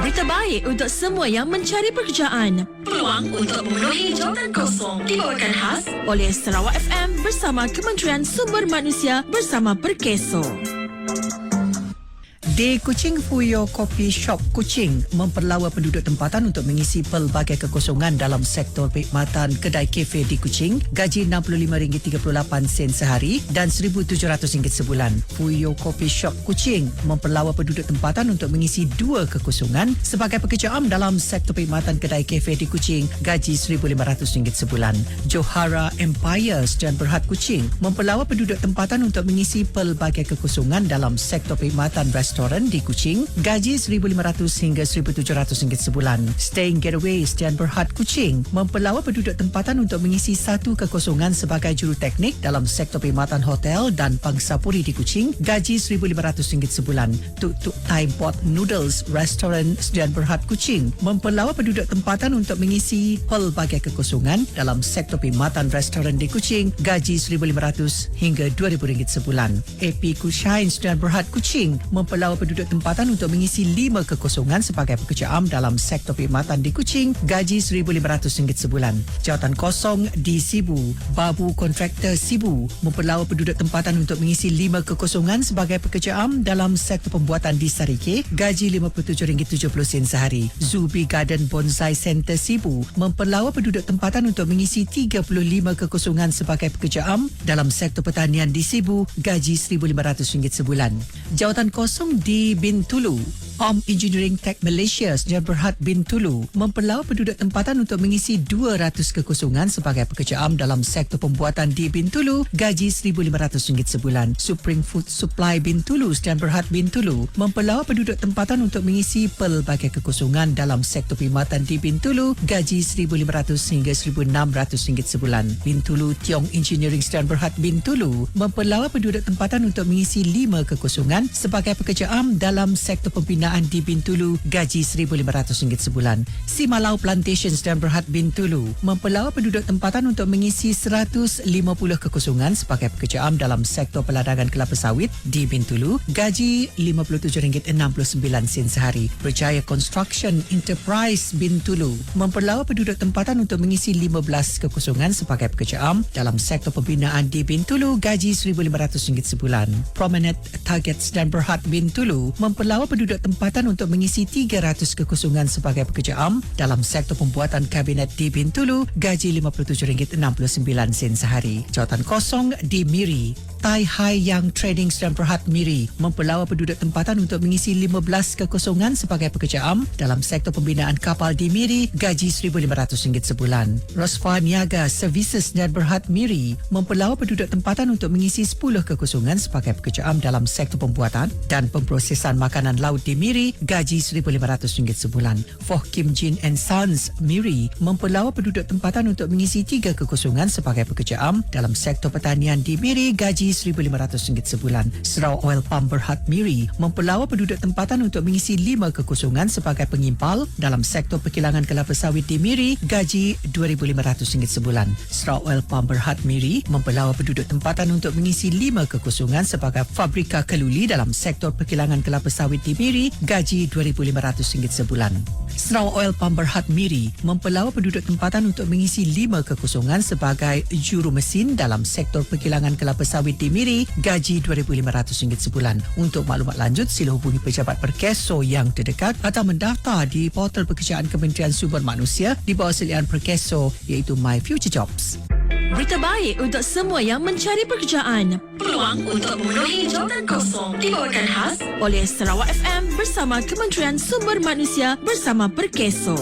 Berita baik untuk semua yang mencari pekerjaan. Peluang untuk memenuhi jawatan kosong dibawakan khas oleh Sarawak FM bersama Kementerian Sumber Manusia bersama Perkeso. Di Kuching, Fuyo Coffee Shop Kuching memperlawa penduduk tempatan untuk mengisi pelbagai kekosongan dalam sektor perkhidmatan kedai kafe di Kuching. Gaji RM65.38 sehari dan RM1,700 sebulan. Fuyo Coffee Shop Kuching memperlawa penduduk tempatan untuk mengisi dua kekosongan sebagai pekerja am dalam sektor perkhidmatan kedai kafe di Kuching. Gaji RM1,500 sebulan. Johara Empire Sdn Bhd Kuching memperlawa penduduk tempatan untuk mengisi pelbagai kekosongan dalam sektor perkhidmatan restoran di Kuching. Gaji RM1,500 hingga RM1,700 sebulan. Staying Getaway Sdn Bhd Kuching memperlawa penduduk tempatan untuk mengisi satu kekosongan sebagai juruteknik dalam sektor perkhidmatan hotel dan pangsapuri di Kuching. Gaji RM1,500 sebulan. Tuk Tuk Thai Pot Noodles Restoran Sdn Bhd Kuching memperlawa penduduk tempatan untuk mengisi pelbagai kekosongan dalam sektor perkhidmatan restoran di Kuching. Gaji RM1,500 hingga RM2,000 sebulan. AP Kushain Sdn Bhd Kuching memperlawa penduduk tempatan untuk mengisi 5 kekosongan sebagai pekerja am dalam sektor perkhidmatan di Kuching. Gaji RM1,500 sebulan. Jawatan kosong di Sibu. Babu Kontraktor Sibu memperlawa penduduk tempatan untuk mengisi 5 kekosongan sebagai pekerja am dalam sektor pembuatan di Sarike. Gaji RM57.70 sehari. Zubi Garden Bonsai Center Sibu memperlawa penduduk tempatan untuk mengisi 35 kekosongan sebagai pekerja am dalam sektor pertanian di Sibu. Gaji RM1,500 sebulan. Jawatan kosong di Bintulu. Om Engineering Tech Malaysia Sdn Bhd Bintulu memperlawa penduduk tempatan untuk mengisi 200 kekosongan sebagai pekerja am dalam sektor pembuatan di Bintulu. Gaji RM1,500 sebulan. Supreme Food Supply Bintulu Sdn Bhd Bintulu memperlawa penduduk tempatan untuk mengisi pelbagai kekosongan dalam sektor perkhidmatan di Bintulu. Gaji RM1,500 hingga RM1,600 sebulan. Bintulu Tiong Engineering Sdn Bhd Bintulu memperlawa penduduk tempatan untuk mengisi 5 kekosongan sebagai pekerja am dalam sektor pembinaan di Bintulu. Gaji RM1,500 sebulan. Simalau Plantation Sdn Bhd Bintulu memperlawa penduduk tempatan untuk mengisi 150 kekosongan sebagai pekerja am dalam sektor peladangan kelapa sawit di Bintulu. Gaji RM57.69 sehari. Berjaya Construction Enterprise Bintulu memperlawa penduduk tempatan untuk mengisi 15 kekosongan sebagai pekerja am dalam sektor pembinaan di Bintulu. Gaji RM1,500 sebulan. Promenade Target Sdn Bhd Bintulu memperlawa penduduk tempatan untuk mengisi 300 kekosongan sebagai pekerja am dalam sektor pembuatan kabinet di Bintulu. Gaji RM57.69 sehari. Jawatan kosong di Miri. Tai Hai Yang Trading Sdn Bhd Miri memperlawa penduduk tempatan untuk mengisi 15 kekosongan sebagai pekerja am dalam sektor pembinaan kapal di Miri. Gaji RM1,500 sebulan. Rosfa Niaga Services Sdn Bhd Miri memperlawa penduduk tempatan untuk mengisi 10 kekosongan sebagai pekerja am dalam sektor pembuatan dan pemprosesan makanan laut di Miri. Gaji RM1,500 sebulan. Foh Kim Jin and Sons Miri memperlawa penduduk tempatan untuk mengisi 3 kekosongan sebagai pekerja am dalam sektor pertanian di Miri. Gaji RM1,500 sebulan. Sarawak Oil Palm Berhad Miri memperlawa penduduk tempatan untuk mengisi 5 kekosongan sebagai pengimpal dalam sektor perkilangan kelapa sawit di Miri. Gaji RM2,500 sebulan. Sarawak Oil Palm Berhad Miri memperlawa penduduk tempatan untuk mengisi 5 kekosongan sebagai fabrika keluli dalam sektor perkilangan kelapa sawit di Miri. Gaji RM2,500 sebulan. Sarawak Oil Palm Berhad Miri memperlawa penduduk tempatan untuk mengisi 5 kekosongan sebagai juru mesin dalam sektor perkilangan kelapa sawit di Miri. Gaji RM2,500 sebulan. Untuk maklumat lanjut, sila hubungi pejabat Perkeso yang terdekat atau mendaftar di portal pekerjaan Kementerian Sumber Manusia di bawah selian Perkeso iaitu My Future Jobs. Berita baik untuk semua yang mencari pekerjaan. Peluang untuk memenuhi jawatan kosong dibawakan khas oleh Sarawak FM bersama Kementerian Sumber Manusia bersama Perkeso.